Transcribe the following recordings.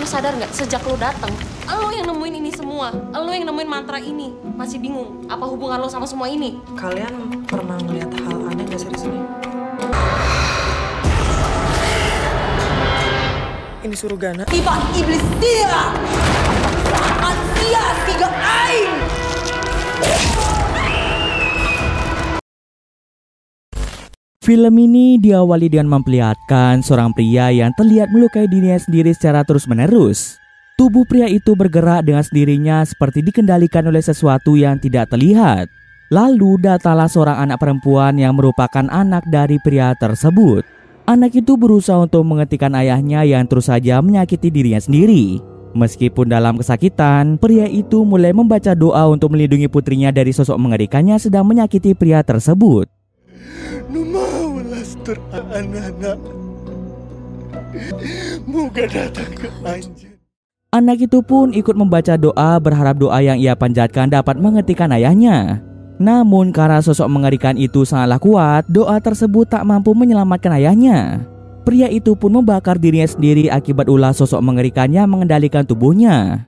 Lu sadar nggak, sejak lu datang, lu yang nemuin ini semua. Lu yang nemuin mantra ini. Masih bingung apa hubungan lu sama semua ini? Kalian pernah ngeliat hal aneh gak sih di sini? Ini surgana. Tiba iblis dia. Asia tiga ain. Film ini diawali dengan memperlihatkan seorang pria yang terlihat melukai dirinya sendiri secara terus-menerus. Tubuh pria itu bergerak dengan sendirinya seperti dikendalikan oleh sesuatu yang tidak terlihat. Lalu datanglah seorang anak perempuan yang merupakan anak dari pria tersebut. Anak itu berusaha untuk menghentikan ayahnya yang terus saja menyakiti dirinya sendiri. Meskipun dalam kesakitan, pria itu mulai membaca doa untuk melindungi putrinya dari sosok mengerikannya sedang menyakiti pria tersebut. Numawalastur anak-anak, moga datang ke anjir. Anak itu pun ikut membaca doa berharap doa yang ia panjatkan dapat menghentikan ayahnya. Namun karena sosok mengerikan itu sangatlah kuat, doa tersebut tak mampu menyelamatkan ayahnya. Pria itu pun membakar dirinya sendiri akibat ulah sosok mengerikan yang mengendalikan tubuhnya.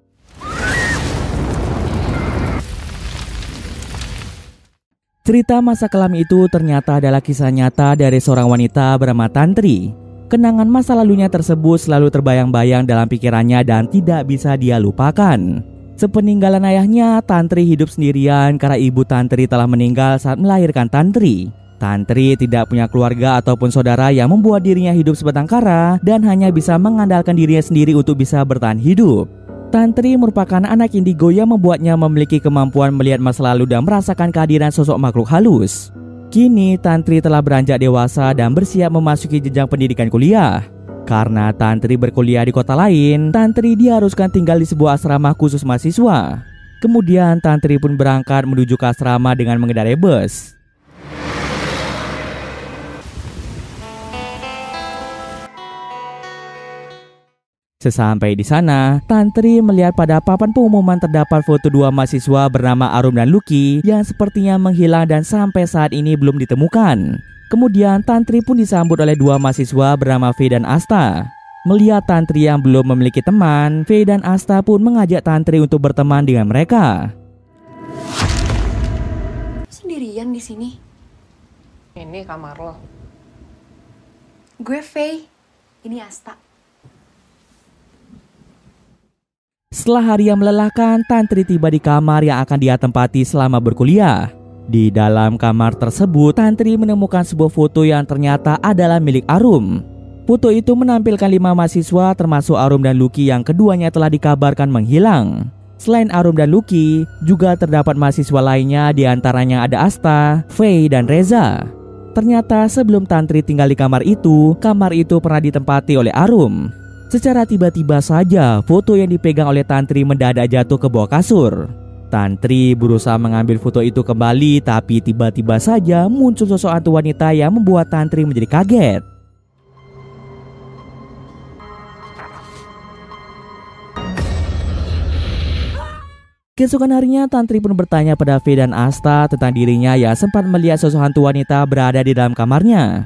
Cerita masa kelam itu ternyata adalah kisah nyata dari seorang wanita bernama Tantri. Kenangan masa lalunya tersebut selalu terbayang-bayang dalam pikirannya dan tidak bisa dia lupakan. Sepeninggalan ayahnya, Tantri hidup sendirian karena ibu Tantri telah meninggal saat melahirkan Tantri. Tantri tidak punya keluarga ataupun saudara yang membuat dirinya hidup sebatang kara dan hanya bisa mengandalkan dirinya sendiri untuk bisa bertahan hidup. Tantri merupakan anak indigo yang membuatnya memiliki kemampuan melihat masa lalu dan merasakan kehadiran sosok makhluk halus. Kini Tantri telah beranjak dewasa dan bersiap memasuki jenjang pendidikan kuliah. Karena Tantri berkuliah di kota lain, Tantri diharuskan tinggal di sebuah asrama khusus mahasiswa. Kemudian Tantri pun berangkat menuju ke asrama dengan mengendarai bus. Sesampai di sana, Tantri melihat pada papan pengumuman terdapat foto dua mahasiswa bernama Arum dan Lucky yang sepertinya menghilang dan sampai saat ini belum ditemukan. Kemudian Tantri pun disambut oleh dua mahasiswa bernama Faye dan Asta. Melihat Tantri yang belum memiliki teman, Faye dan Asta pun mengajak Tantri untuk berteman dengan mereka. Sendirian di sini? Ini kamar lo. Gue Faye, ini Asta. Setelah hari yang melelahkan, Tantri tiba di kamar yang akan dia tempati selama berkuliah. Di dalam kamar tersebut, Tantri menemukan sebuah foto yang ternyata adalah milik Arum. Foto itu menampilkan 5 mahasiswa termasuk Arum dan Lucky yang keduanya telah dikabarkan menghilang. Selain Arum dan Lucky, juga terdapat mahasiswa lainnya, di antaranya ada Asta, Faye, dan Reza. Ternyata sebelum Tantri tinggal di kamar itu pernah ditempati oleh Arum. Secara tiba-tiba saja, foto yang dipegang oleh Tantri mendadak jatuh ke bawah kasur. Tantri berusaha mengambil foto itu kembali, tapi tiba-tiba saja muncul sosok hantu wanita yang membuat Tantri menjadi kaget. Keesokan harinya, Tantri pun bertanya pada Faye dan Asta tentang dirinya yang sempat melihat sosok hantu wanita berada di dalam kamarnya.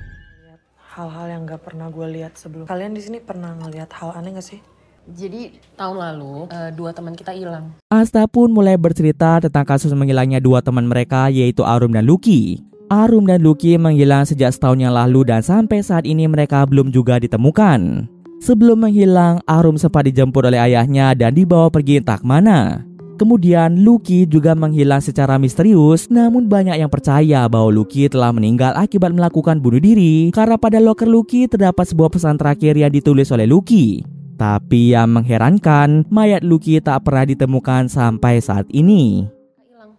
Hal-hal yang gak pernah gue lihat sebelum. Kalian di sini pernah ngeliat hal aneh gak sih? Jadi tahun lalu dua teman kita hilang. Asta pun mulai bercerita tentang kasus menghilangnya dua teman mereka, yaitu Arum dan Lucky. Arum dan Lucky menghilang sejak setahun yang lalu dan sampai saat ini mereka belum juga ditemukan. Sebelum menghilang, Arum sempat dijemput oleh ayahnya dan dibawa pergi entah kemana. Kemudian Lucky juga menghilang secara misterius, namun banyak yang percaya bahwa Lucky telah meninggal akibat melakukan bunuh diri karena pada loker Lucky terdapat sebuah pesan terakhir yang ditulis oleh Lucky. Tapi yang mengherankan, mayat Lucky tak pernah ditemukan sampai saat ini. Hilang,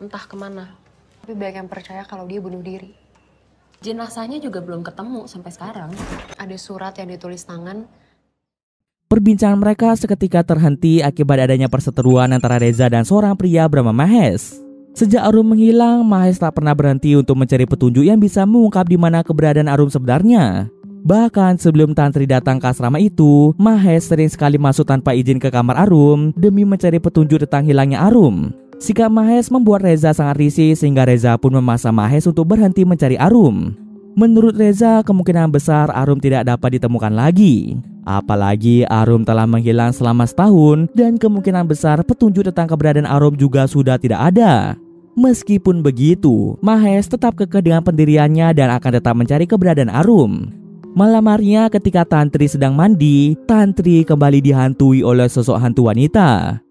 entah kemana. Tapi banyak yang percaya kalau dia bunuh diri. Jenazahnya juga belum ketemu sampai sekarang. Ada surat yang ditulis tangan. Perbincangan mereka seketika terhenti akibat adanya perseteruan antara Reza dan seorang pria bernama Mahes. Sejak Arum menghilang, Mahes tak pernah berhenti untuk mencari petunjuk yang bisa mengungkap di mana keberadaan Arum sebenarnya. Bahkan sebelum Tantri datang ke asrama itu, Mahes sering sekali masuk tanpa izin ke kamar Arum demi mencari petunjuk tentang hilangnya Arum. Sikap Mahes membuat Reza sangat risih sehingga Reza pun memaksa Mahes untuk berhenti mencari Arum. Menurut Reza, kemungkinan besar Arum tidak dapat ditemukan lagi. Apalagi Arum telah menghilang selama setahun dan kemungkinan besar petunjuk tentang keberadaan Arum juga sudah tidak ada. Meskipun begitu, Mahes tetap kekeh dengan pendiriannya dan akan tetap mencari keberadaan Arum. Malam harinya ketika Tantri sedang mandi, Tantri kembali dihantui oleh sosok hantu wanita.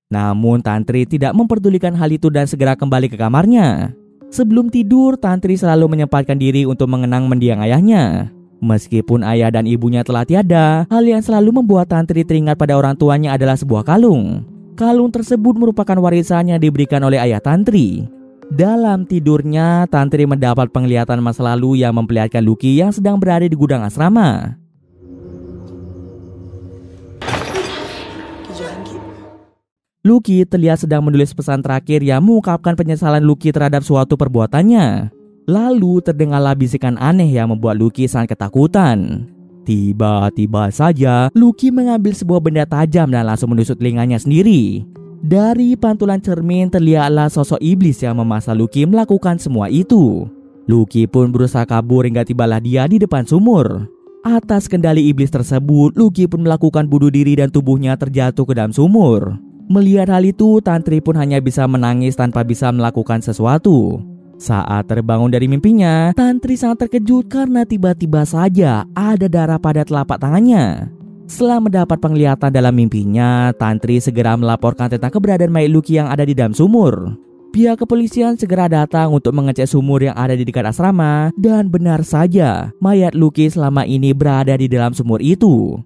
Namun Tantri tidak memperdulikan hal itu dan segera kembali ke kamarnya. Sebelum tidur, Tantri selalu menyempatkan diri untuk mengenang mendiang ayahnya. Meskipun ayah dan ibunya telah tiada, hal yang selalu membuat Tantri teringat pada orang tuanya adalah sebuah kalung. Kalung tersebut merupakan warisan yang diberikan oleh ayah Tantri. Dalam tidurnya, Tantri mendapat penglihatan masa lalu yang memperlihatkan Lucky yang sedang berada di gudang asrama. Lucky terlihat sedang menulis pesan terakhir yang mengungkapkan penyesalan Lucky terhadap suatu perbuatannya. Lalu terdengarlah bisikan aneh yang membuat Lucky sangat ketakutan. Tiba-tiba saja Lucky mengambil sebuah benda tajam dan langsung menusuk telinganya sendiri. Dari pantulan cermin terlihatlah sosok iblis yang memaksa Lucky melakukan semua itu. Lucky pun berusaha kabur hingga tibalah dia di depan sumur. Atas kendali iblis tersebut, Lucky pun melakukan bunuh diri dan tubuhnya terjatuh ke dalam sumur. Melihat hal itu, Tantri pun hanya bisa menangis tanpa bisa melakukan sesuatu. Saat terbangun dari mimpinya, Tantri sangat terkejut karena tiba-tiba saja ada darah pada telapak tangannya. Setelah mendapat penglihatan dalam mimpinya, Tantri segera melaporkan tentang keberadaan mayat Lucky yang ada di dalam sumur. Pihak kepolisian segera datang untuk mengecek sumur yang ada di dekat asrama, dan benar saja, mayat Lucky selama ini berada di dalam sumur itu.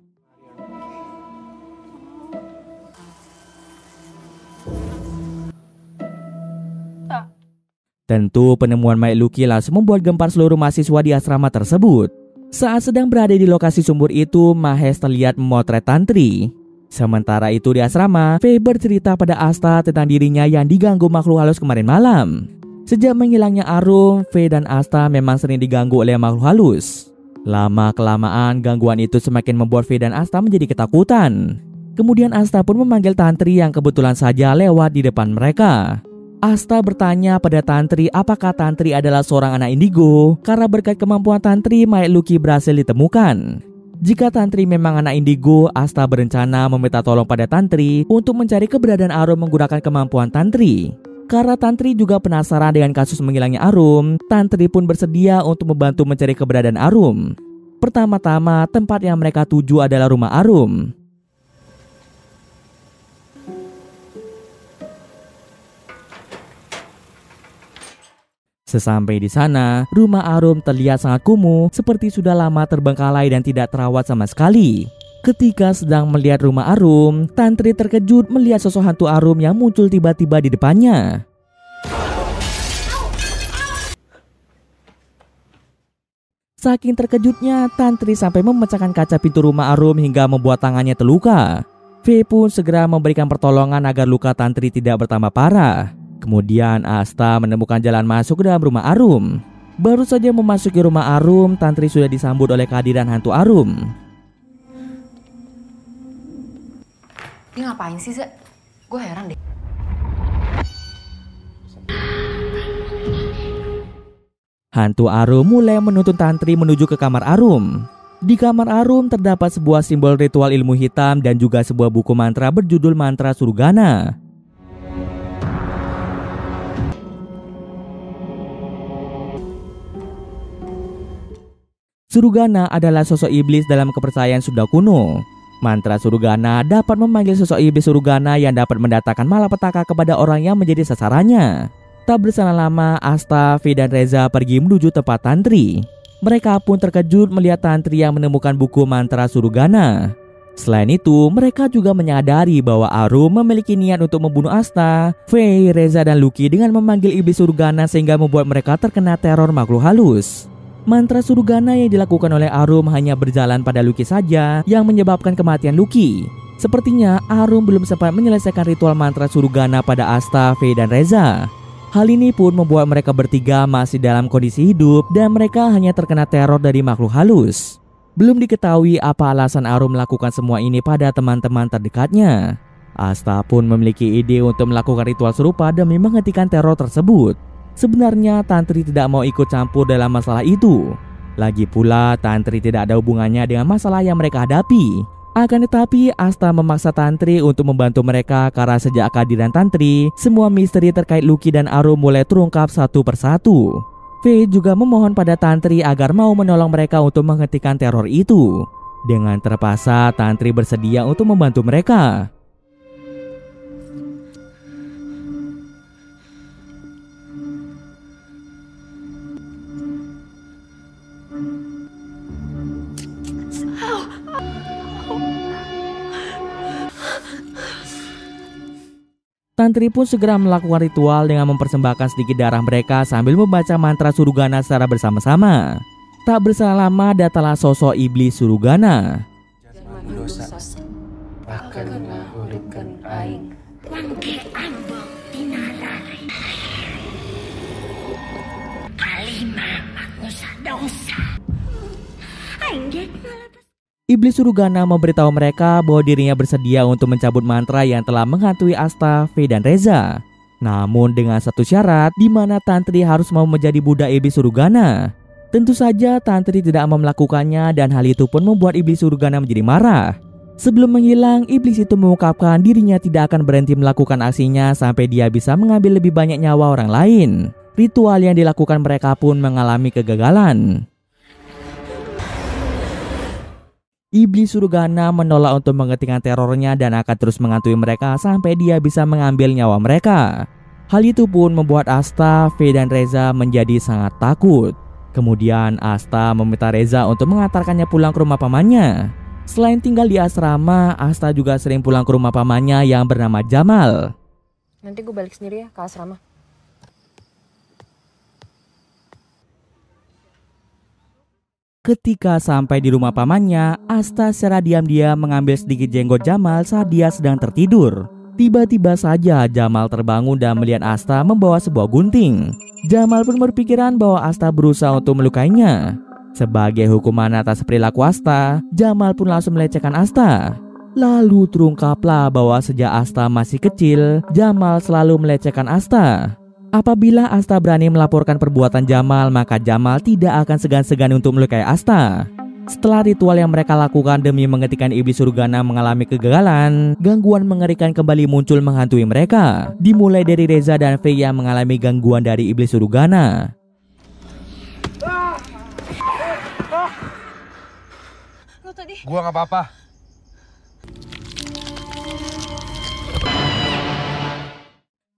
Tentu penemuan mayat Lucky langsung membuat gempar seluruh mahasiswa di asrama tersebut. Saat sedang berada di lokasi sumur itu, Mahes terlihat memotret Tantri. Sementara itu di asrama, Faye bercerita pada Asta tentang dirinya yang diganggu makhluk halus kemarin malam. Sejak menghilangnya Arum, Faye dan Asta memang sering diganggu oleh makhluk halus. Lama-kelamaan gangguan itu semakin membuat Faye dan Asta menjadi ketakutan. Kemudian Asta pun memanggil Tantri yang kebetulan saja lewat di depan mereka. Asta bertanya pada Tantri apakah Tantri adalah seorang anak indigo karena berkat kemampuan Tantri mayat Lucky berhasil ditemukan. Jika Tantri memang anak indigo, Asta berencana meminta tolong pada Tantri untuk mencari keberadaan Arum menggunakan kemampuan Tantri. Karena Tantri juga penasaran dengan kasus menghilangnya Arum, Tantri pun bersedia untuk membantu mencari keberadaan Arum. Pertama-tama, tempat yang mereka tuju adalah rumah Arum. Sesampai di sana, rumah Arum terlihat sangat kumuh, seperti sudah lama terbengkalai dan tidak terawat sama sekali. Ketika sedang melihat rumah Arum, Tantri terkejut melihat sosok hantu Arum yang muncul tiba-tiba di depannya. Saking terkejutnya, Tantri sampai memecahkan kaca pintu rumah Arum hingga membuat tangannya terluka. Faye pun segera memberikan pertolongan agar luka Tantri tidak bertambah parah. Kemudian Asta menemukan jalan masuk ke dalam rumah Arum. Baru saja memasuki rumah Arum, Tantri sudah disambut oleh kehadiran hantu Arum. Dia ngapain sih, Zek? Gue heran deh. Hantu Arum mulai menuntun Tantri menuju ke kamar Arum. Di kamar Arum terdapat sebuah simbol ritual ilmu hitam dan juga sebuah buku mantra berjudul Mantra Surugana. Surugana adalah sosok iblis dalam kepercayaan Sunda kuno. Mantra Surugana dapat memanggil sosok iblis Surugana yang dapat mendatangkan malapetaka kepada orang yang menjadi sasarannya. Tak berselang lama, Asta, Faye dan Reza pergi menuju tempat Tantri. Mereka pun terkejut melihat Tantri yang menemukan buku Mantra Surugana. Selain itu, mereka juga menyadari bahwa Arum memiliki niat untuk membunuh Asta, Faye, Reza dan Lucky dengan memanggil iblis Surugana sehingga membuat mereka terkena teror makhluk halus. Mantra Surugana yang dilakukan oleh Arum hanya berjalan pada Lucky saja yang menyebabkan kematian Lucky. Sepertinya Arum belum sempat menyelesaikan ritual Mantra Surugana pada Asta, Faye dan Reza. Hal ini pun membuat mereka bertiga masih dalam kondisi hidup dan mereka hanya terkena teror dari makhluk halus. Belum diketahui apa alasan Arum melakukan semua ini pada teman-teman terdekatnya. Asta pun memiliki ide untuk melakukan ritual serupa demi menghentikan teror tersebut. Sebenarnya Tantri tidak mau ikut campur dalam masalah itu. Lagi pula Tantri tidak ada hubungannya dengan masalah yang mereka hadapi. Akan tetapi Asta memaksa Tantri untuk membantu mereka karena sejak kehadiran Tantri, semua misteri terkait Lucky dan Arum mulai terungkap satu persatu. Faye juga memohon pada Tantri agar mau menolong mereka untuk menghentikan teror itu. Dengan terpaksa Tantri bersedia untuk membantu mereka. Tantri pun segera melakukan ritual dengan mempersembahkan sedikit darah mereka sambil membaca mantra Surugana secara bersama-sama. Tak berselang lama datanglah sosok iblis Surugana. Dosa akan menghulitkan aing. Iblis Surugana memberitahu mereka bahwa dirinya bersedia untuk mencabut mantra yang telah menghantui Asta, Faye, dan Reza. Namun dengan satu syarat, di mana Tantri harus mau menjadi budak iblis Surugana. Tentu saja Tantri tidak mau melakukannya dan hal itu pun membuat iblis Surugana menjadi marah. Sebelum menghilang, iblis itu mengungkapkan dirinya tidak akan berhenti melakukan aksinya sampai dia bisa mengambil lebih banyak nyawa orang lain. Ritual yang dilakukan mereka pun mengalami kegagalan. Iblis Surugana menolak untuk menghentikan terornya dan akan terus menghantui mereka sampai dia bisa mengambil nyawa mereka. Hal itu pun membuat Asta, Faye, dan Reza menjadi sangat takut. Kemudian Asta meminta Reza untuk mengantarkannya pulang ke rumah pamannya. Selain tinggal di asrama, Asta juga sering pulang ke rumah pamannya yang bernama Jamal. Nanti gue balik sendiri ya ke asrama. Ketika sampai di rumah pamannya, Asta secara diam-diam mengambil sedikit jenggot Jamal saat dia sedang tertidur. Tiba-tiba saja Jamal terbangun dan melihat Asta membawa sebuah gunting. Jamal pun berpikiran bahwa Asta berusaha untuk melukainya. Sebagai hukuman atas perilaku Asta, Jamal pun langsung melecehkan Asta. Lalu terungkaplah bahwa sejak Asta masih kecil, Jamal selalu melecehkan Asta. Apabila Asta berani melaporkan perbuatan Jamal, maka Jamal tidak akan segan-segan untuk melukai Asta. Setelah ritual yang mereka lakukan demi menghentikan iblis Surugana mengalami kegagalan, gangguan mengerikan kembali muncul menghantui mereka. Dimulai dari Reza dan Faye yang mengalami gangguan dari iblis Surugana. Gua nggak apa-apa.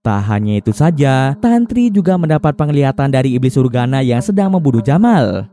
Tak hanya itu saja, Tantri juga mendapat penglihatan dari iblis Surugana yang sedang membunuh Jamal.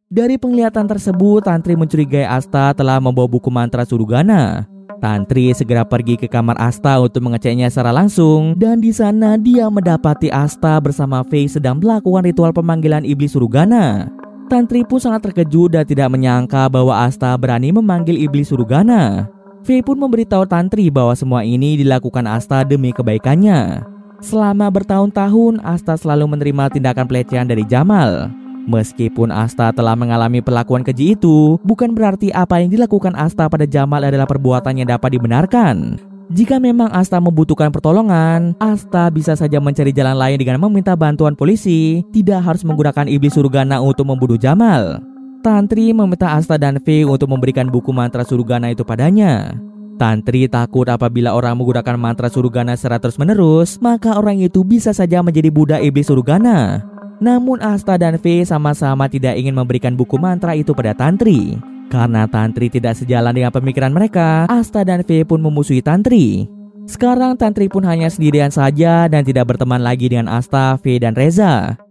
Dari penglihatan tersebut, Tantri mencurigai Asta telah membawa buku mantra Surugana. Tantri segera pergi ke kamar Asta untuk mengeceknya secara langsung, dan di sana dia mendapati Asta bersama Faye sedang melakukan ritual pemanggilan iblis Surugana. Tantri pun sangat terkejut dan tidak menyangka bahwa Asta berani memanggil iblis Surugana. Faye pun memberitahu Tantri bahwa semua ini dilakukan Asta demi kebaikannya. Selama bertahun-tahun, Asta selalu menerima tindakan pelecehan dari Jamal. Meskipun Asta telah mengalami perlakuan keji itu, bukan berarti apa yang dilakukan Asta pada Jamal adalah perbuatan yang dapat dibenarkan. Jika memang Asta membutuhkan pertolongan, Asta bisa saja mencari jalan lain dengan meminta bantuan polisi, tidak harus menggunakan iblis Surugana untuk membunuh Jamal. Tantri meminta Asta dan Faye untuk memberikan buku mantra Surugana itu padanya. Tantri takut apabila orang menggunakan mantra Surugana secara terus-menerus, maka orang itu bisa saja menjadi budak iblis Surugana. Namun Asta dan Faye sama-sama tidak ingin memberikan buku mantra itu pada Tantri. Karena Tantri tidak sejalan dengan pemikiran mereka, Asta dan Faye pun memusuhi Tantri. Sekarang Tantri pun hanya sendirian saja dan tidak berteman lagi dengan Asta, Faye, dan Reza.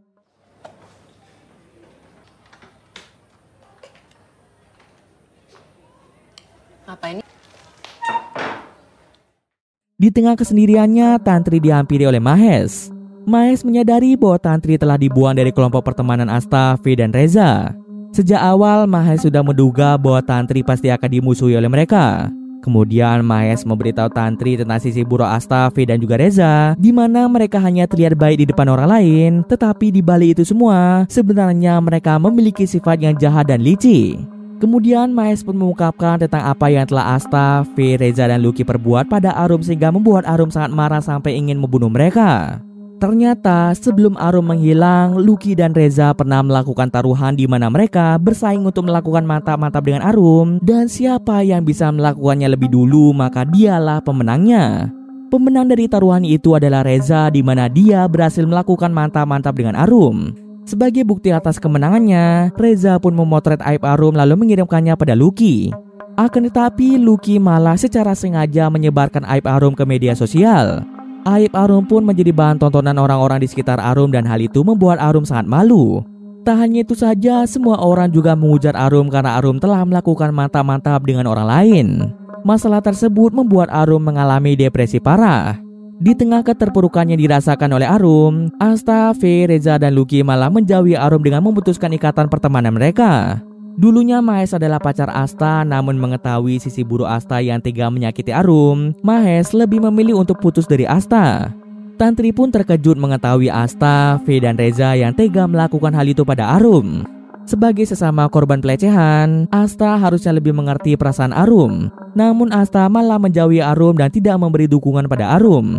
Apa ini? Di tengah kesendiriannya, Tantri dihampiri oleh Mahes. Mahes menyadari bahwa Tantri telah dibuang dari kelompok pertemanan Asta, Faye, dan Reza. Sejak awal, Mahes sudah menduga bahwa Tantri pasti akan dimusuhi oleh mereka. Kemudian Mahes memberitahu Tantri tentang sisi buruk Asta, Faye dan juga Reza, di mana mereka hanya terlihat baik di depan orang lain, tetapi di balik itu semua sebenarnya mereka memiliki sifat yang jahat dan licik. Kemudian Mahes pun mengungkapkan tentang apa yang telah Asta, Faye, Reza dan Lucky perbuat pada Arum sehingga membuat Arum sangat marah sampai ingin membunuh mereka. Ternyata sebelum Arum menghilang, Lucky dan Reza pernah melakukan taruhan di mana mereka bersaing untuk melakukan mantap-mantap dengan Arum, dan siapa yang bisa melakukannya lebih dulu maka dialah pemenangnya. Pemenang dari taruhan itu adalah Reza, di mana dia berhasil melakukan mantap-mantap dengan Arum. Sebagai bukti atas kemenangannya, Reza pun memotret aib Arum lalu mengirimkannya pada Lucky. Akan tetapi Lucky malah secara sengaja menyebarkan aib Arum ke media sosial. Aib Arum pun menjadi bahan tontonan orang-orang di sekitar Arum dan hal itu membuat Arum sangat malu. Tak hanya itu saja, semua orang juga mengujar Arum karena Arum telah melakukan mantap-mantap dengan orang lain. Masalah tersebut membuat Arum mengalami depresi parah. Di tengah keterpurukan yang dirasakan oleh Arum, Asta, Faye, Reza dan Lucky malah menjauhi Arum dengan memutuskan ikatan pertemanan mereka. Dulunya Mahes adalah pacar Asta, namun mengetahui sisi buruk Asta yang tega menyakiti Arum, Mahes lebih memilih untuk putus dari Asta. Tantri pun terkejut mengetahui Asta, Faye dan Reza yang tega melakukan hal itu pada Arum. Sebagai sesama korban pelecehan, Asta harusnya lebih mengerti perasaan Arum. Namun Asta malah menjauhi Arum dan tidak memberi dukungan pada Arum.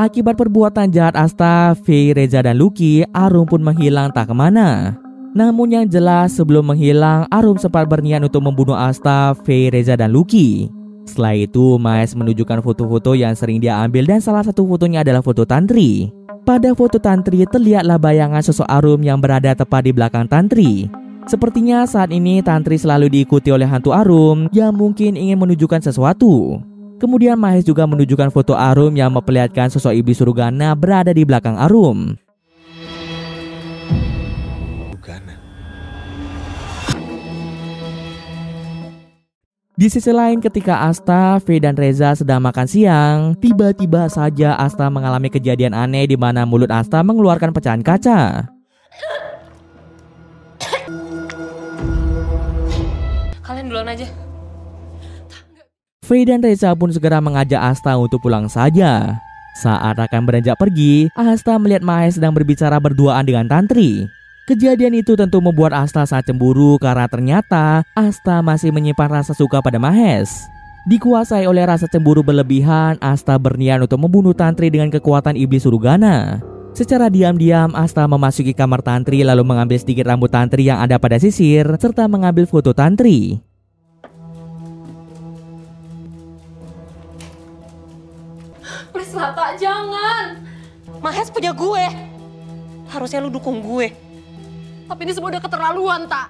Akibat perbuatan jahat Asta, Faye, Reza dan Lucky, Arum pun menghilang tak kemana. Namun yang jelas sebelum menghilang, Arum sempat berniat untuk membunuh Asta, Faye, Reza dan Lucky. Setelah itu, Mahes menunjukkan foto-foto yang sering dia ambil dan salah satu fotonya adalah foto Tantri. Pada foto Tantri terlihatlah bayangan sosok Arum yang berada tepat di belakang Tantri. Sepertinya saat ini Tantri selalu diikuti oleh hantu Arum yang mungkin ingin menunjukkan sesuatu. Kemudian Mahes juga menunjukkan foto Arum yang memperlihatkan sosok iblis surgana berada di belakang Arum. Di sisi lain, ketika Asta, Faye dan Reza sedang makan siang, tiba-tiba saja Asta mengalami kejadian aneh di mana mulut Asta mengeluarkan pecahan kaca. Kalian duluan aja. Faye dan Reza pun segera mengajak Asta untuk pulang saja. Saat akan beranjak pergi, Asta melihat Mahes sedang berbicara berduaan dengan Tantri. Kejadian itu tentu membuat Asta sangat cemburu karena ternyata Asta masih menyimpan rasa suka pada Mahes. Dikuasai oleh rasa cemburu berlebihan, Asta berniat untuk membunuh Tantri dengan kekuatan iblis surgana. Secara diam-diam, Asta memasuki kamar Tantri lalu mengambil sedikit rambut Tantri yang ada pada sisir serta mengambil foto Tantri. Please Lata, jangan. Mahes punya gue. Harusnya lu dukung gue. Tapi ini semua udah keterlaluan, Tak.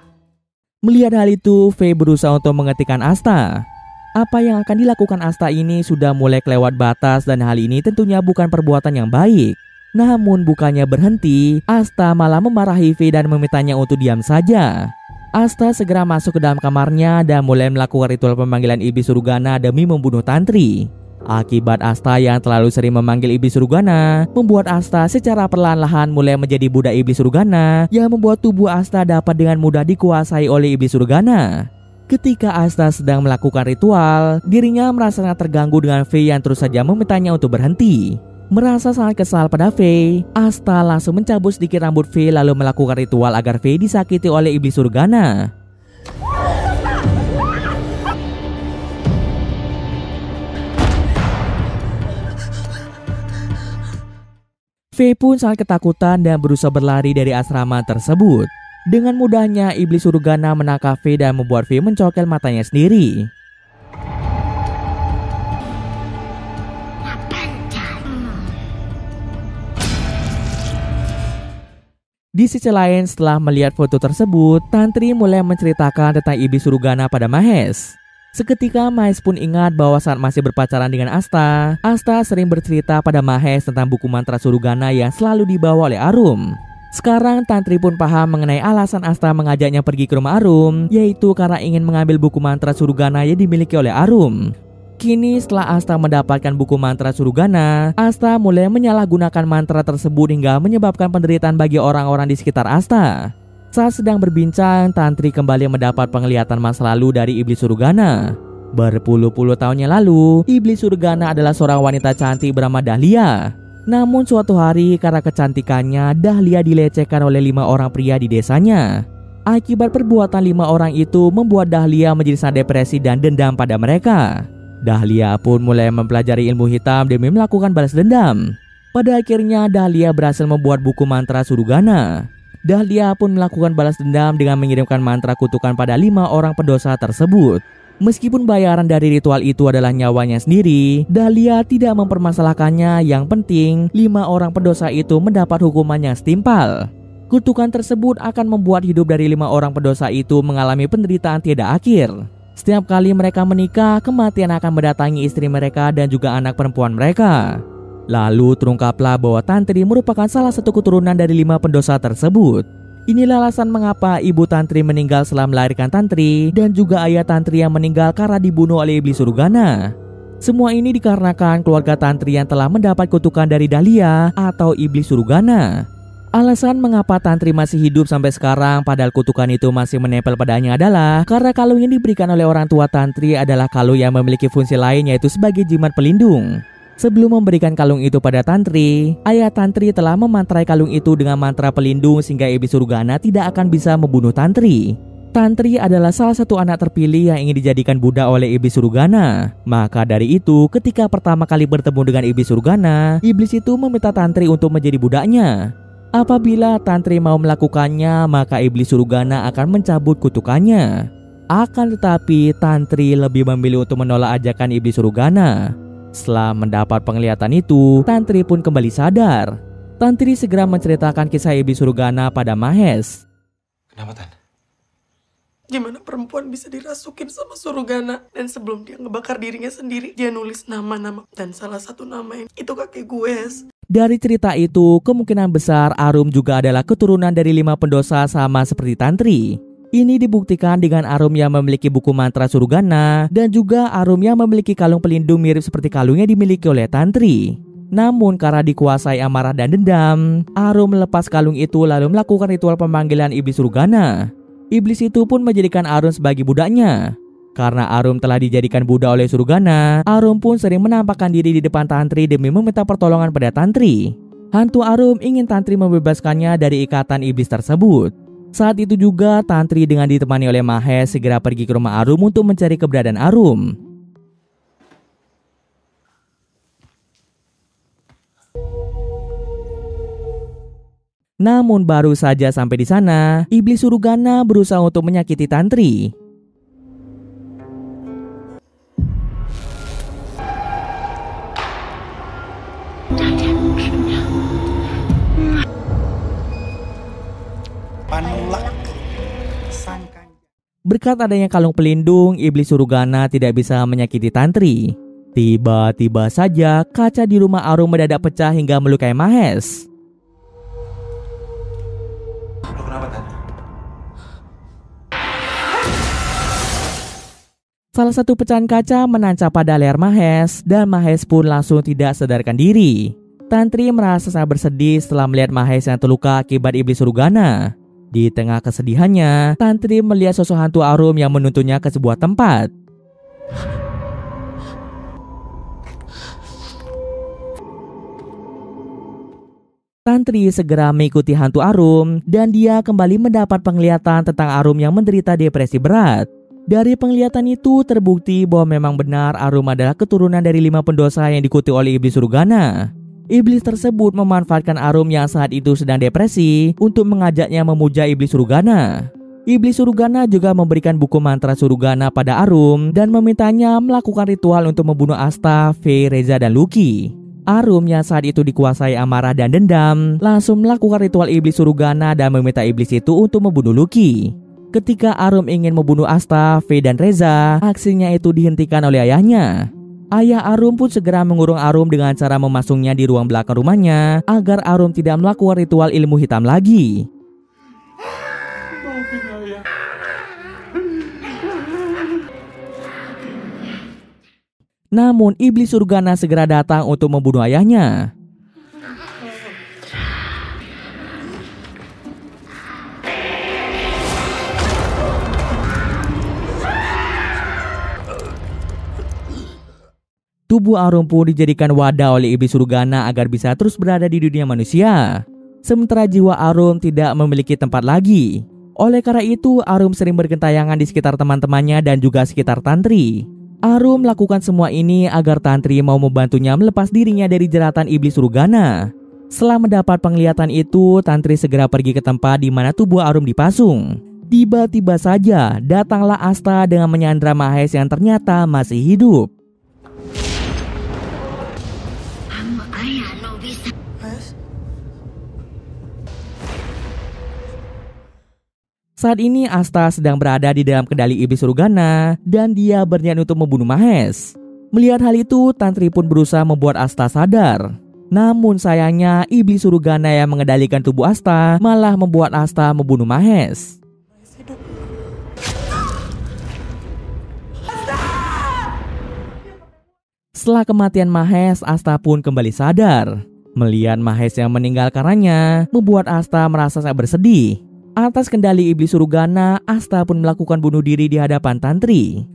Melihat hal itu, Faye berusaha untuk menghentikan Asta. Apa yang akan dilakukan Asta ini sudah mulai kelewat batas dan hal ini tentunya bukan perbuatan yang baik. Namun bukannya berhenti, Asta malah memarahi Faye dan memintanya untuk diam saja. Asta segera masuk ke dalam kamarnya dan mulai melakukan ritual pemanggilan iblis surgana demi membunuh Tantri. Akibat Asta yang terlalu sering memanggil iblis surgana, membuat Asta secara perlahan-lahan mulai menjadi budak iblis surgana yang membuat tubuh Asta dapat dengan mudah dikuasai oleh iblis surgana. Ketika Asta sedang melakukan ritual, dirinya merasa sangat terganggu dengan Faye yang terus saja memintanya untuk berhenti. Merasa sangat kesal pada Faye, Asta langsung mencabut sedikit rambut Faye lalu melakukan ritual agar Faye disakiti oleh iblis surgana. Faye pun sangat ketakutan dan berusaha berlari dari asrama tersebut. Dengan mudahnya, iblis surgana menangkap Faye dan membuat Faye mencokel matanya sendiri. Di sisi lain, setelah melihat foto tersebut, Tantri mulai menceritakan tentang iblis surgana pada Mahes. Seketika Mahes pun ingat bahwa saat masih berpacaran dengan Asta, Asta sering bercerita pada Mahes tentang buku mantra surgana yang selalu dibawa oleh Arum. Sekarang Tantri pun paham mengenai alasan Asta mengajaknya pergi ke rumah Arum, yaitu karena ingin mengambil buku mantra surgana yang dimiliki oleh Arum. Kini setelah Asta mendapatkan buku mantra surgana, Asta mulai menyalahgunakan mantra tersebut hingga menyebabkan penderitaan bagi orang-orang di sekitar Asta. Saat sedang berbincang, Tantri kembali mendapat penglihatan masa lalu dari iblis surgana. Berpuluh-puluh tahunnya lalu, Iblis Surgana adalah seorang wanita cantik bernama Dahlia. Namun suatu hari karena kecantikannya, Dahlia dilecehkan oleh 5 orang pria di desanya. Akibat perbuatan 5 orang itu membuat Dahlia menjadi sangat depresi dan dendam pada mereka. Dahlia pun mulai mempelajari ilmu hitam demi melakukan balas dendam. Pada akhirnya Dahlia berhasil membuat buku mantra Surgana. Dahlia pun melakukan balas dendam dengan mengirimkan mantra kutukan pada 5 orang pendosa tersebut. Meskipun bayaran dari ritual itu adalah nyawanya sendiri, Dahlia tidak mempermasalahkannya. Yang penting 5 orang pendosa itu mendapat hukuman yang setimpal. Kutukan tersebut akan membuat hidup dari 5 orang pendosa itu mengalami penderitaan tiada akhir. Setiap kali mereka menikah, kematian akan mendatangi istri mereka dan juga anak perempuan mereka. Lalu terungkaplah bahwa Tantri merupakan salah satu keturunan dari 5 pendosa tersebut. Inilah alasan mengapa ibu Tantri meninggal setelah melahirkan Tantri dan juga ayah Tantri yang meninggal karena dibunuh oleh Iblis Surgana. Semua ini dikarenakan keluarga Tantri yang telah mendapat kutukan dari Dahlia atau Iblis Surgana. Alasan mengapa Tantri masih hidup sampai sekarang padahal kutukan itu masih menempel padanya adalah karena kalung yang diberikan oleh orang tua Tantri adalah kalung yang memiliki fungsi lain, yaitu sebagai jimat pelindung. Sebelum memberikan kalung itu pada Tantri, ayah Tantri telah memantrai kalung itu dengan mantra pelindung sehingga Iblis Surgana tidak akan bisa membunuh Tantri. Tantri adalah salah satu anak terpilih yang ingin dijadikan budak oleh Iblis Surgana. Maka dari itu, ketika pertama kali bertemu dengan Iblis Surgana, Iblis itu meminta Tantri untuk menjadi budaknya. Apabila Tantri mau melakukannya, maka Iblis Surgana akan mencabut kutukannya. Akan tetapi, Tantri lebih memilih untuk menolak ajakan Iblis Surgana. Setelah mendapat penglihatan itu, Tantri pun kembali sadar. Tantri segera menceritakan kisah Iblis Surgana pada Mahes. Kenapa, Tan? Gimana perempuan bisa dirasukin sama Surgana? Dan sebelum dia ngebakar dirinya sendiri, dia nulis nama-nama. Dan salah satu nama itu kakek gue. Dari cerita itu, kemungkinan besar Arum juga adalah keturunan dari 5 pendosa sama seperti Tantri. Ini dibuktikan dengan Arum yang memiliki buku mantra Surgana dan juga Arum yang memiliki kalung pelindung mirip seperti kalung yang dimiliki oleh Tantri. Namun karena dikuasai amarah dan dendam, Arum melepas kalung itu lalu melakukan ritual pemanggilan Iblis Surgana. Iblis itu pun menjadikan Arum sebagai budaknya. Karena Arum telah dijadikan budak oleh Surgana, Arum pun sering menampakkan diri di depan Tantri demi meminta pertolongan pada Tantri. Hantu Arum ingin Tantri membebaskannya dari ikatan iblis tersebut. Saat itu juga Tantri dengan ditemani oleh Mahes segera pergi ke rumah Arum untuk mencari keberadaan Arum. Namun baru saja sampai di sana, Iblis Surgana berusaha untuk menyakiti Tantri. Berkat adanya kalung pelindung, Iblis Surgana tidak bisa menyakiti Tantri. Tiba-tiba saja kaca di rumah Arum mendadak pecah hingga melukai Mahes. Kenapa, Tan? Salah satu pecahan kaca menancap pada leher Mahes dan Mahes pun langsung tidak sadarkan diri. Tantri merasa sangat bersedih setelah melihat Mahes yang terluka akibat Iblis Surgana. Di tengah kesedihannya, Tantri melihat sosok hantu Arum yang menuntunnya ke sebuah tempat. Tantri segera mengikuti hantu Arum dan dia kembali mendapat penglihatan tentang Arum yang menderita depresi berat. Dari penglihatan itu terbukti bahwa memang benar Arum adalah keturunan dari 5 pendosa yang diikuti oleh Iblis Surgana. Iblis tersebut memanfaatkan Arum yang saat itu sedang depresi untuk mengajaknya memuja Iblis Surgana. Iblis Surgana juga memberikan buku mantra Surgana pada Arum dan memintanya melakukan ritual untuk membunuh Asta, Faye, Reza, dan Lucky. Arum yang saat itu dikuasai amarah dan dendam langsung melakukan ritual Iblis Surgana dan meminta iblis itu untuk membunuh Lucky. Ketika Arum ingin membunuh Asta, Faye, dan Reza, aksinya itu dihentikan oleh ayahnya. Ayah Arum pun segera mengurung Arum dengan cara memasungnya di ruang belakang rumahnya agar Arum tidak melakukan ritual ilmu hitam lagi. Namun Iblis Surgana segera datang untuk membunuh ayahnya. Tubuh Arum pun dijadikan wadah oleh iblis Surgana agar bisa terus berada di dunia manusia. Sementara jiwa Arum tidak memiliki tempat lagi. Oleh karena itu, Arum sering bergentayangan di sekitar teman-temannya dan juga sekitar Tantri. Arum melakukan semua ini agar Tantri mau membantunya melepas dirinya dari jeratan iblis Surgana. Setelah mendapat penglihatan itu, Tantri segera pergi ke tempat di mana tubuh Arum dipasung. Tiba-tiba saja datanglah Asta dengan menyandra Mahes yang ternyata masih hidup. Saat ini Asta sedang berada di dalam kendali iblis Surgana dan dia berniat untuk membunuh Mahes. Melihat hal itu, Tantri pun berusaha membuat Asta sadar. Namun sayangnya iblis Surgana yang mengendalikan tubuh Asta malah membuat Asta membunuh Mahes. Setelah kematian Mahes, Asta pun kembali sadar. Melihat Mahes yang meninggal karenanya membuat Asta merasa sangat bersedih. Atas kendali iblis Surgana, Asta pun melakukan bunuh diri di hadapan Tantri.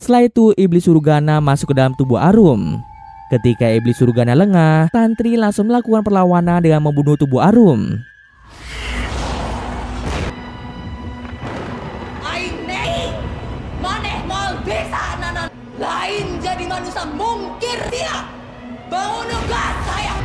Setelah itu, iblis Surgana masuk ke dalam tubuh Arum. Ketika iblis Surgana lengah, Tantri langsung melakukan perlawanan dengan membunuh tubuh Arum. Ainei, maneh mal bisa nanan. Lain jadi manusia mungkir dia. Bangun gas saya.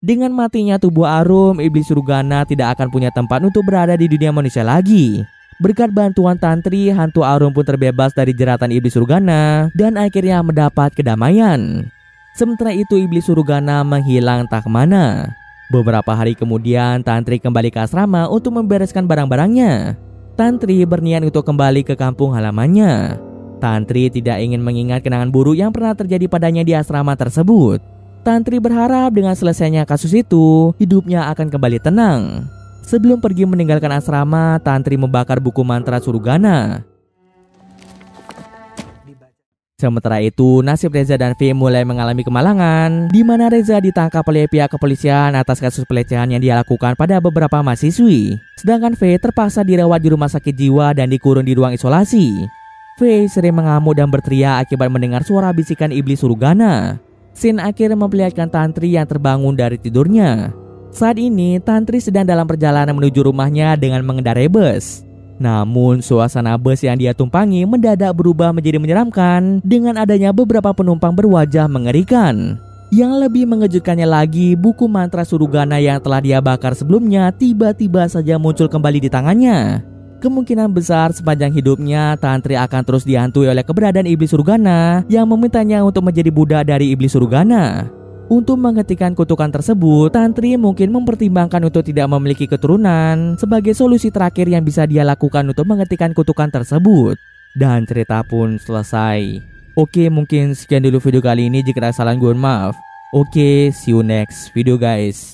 Dengan matinya tubuh Arum, iblis Surgana tidak akan punya tempat untuk berada di dunia manusia lagi. Berkat bantuan Tantri, hantu Arum pun terbebas dari jeratan iblis Surgana dan akhirnya mendapat kedamaian. Sementara itu, iblis Surgana menghilang tak kemana. Beberapa hari kemudian, Tantri kembali ke asrama untuk membereskan barang-barangnya. Tantri berniat untuk kembali ke kampung halamannya. Tantri tidak ingin mengingat kenangan buruk yang pernah terjadi padanya di asrama tersebut. Tantri berharap dengan selesainya kasus itu, hidupnya akan kembali tenang. Sebelum pergi meninggalkan asrama, Tantri membakar buku mantra Surgana. Sementara itu, nasib Reza dan V mulai mengalami kemalangan, di mana Reza ditangkap oleh pihak kepolisian atas kasus pelecehan yang dia lakukan pada beberapa mahasiswi. Sedangkan V terpaksa dirawat di rumah sakit jiwa dan dikurung di ruang isolasi. V sering mengamuk dan berteriak akibat mendengar suara bisikan iblis Surgana. Scene akhir memperlihatkan Tantri yang terbangun dari tidurnya. Saat ini, Tantri sedang dalam perjalanan menuju rumahnya dengan mengendarai bus. Namun, suasana bus yang dia tumpangi mendadak berubah menjadi menyeramkan dengan adanya beberapa penumpang berwajah mengerikan. Yang lebih mengejutkannya lagi, buku mantra Surgana yang telah dia bakar sebelumnya tiba-tiba saja muncul kembali di tangannya. Kemungkinan besar sepanjang hidupnya, Tantri akan terus dihantui oleh keberadaan iblis Surgana yang memintanya untuk menjadi budak dari iblis Surgana. Untuk menghentikan kutukan tersebut, Tantri mungkin mempertimbangkan untuk tidak memiliki keturunan sebagai solusi terakhir yang bisa dia lakukan untuk menghentikan kutukan tersebut. Dan cerita pun selesai. Oke, mungkin sekian dulu video kali ini. Jika ada kesalahan, gue mohon maaf. Oke, see you next video guys.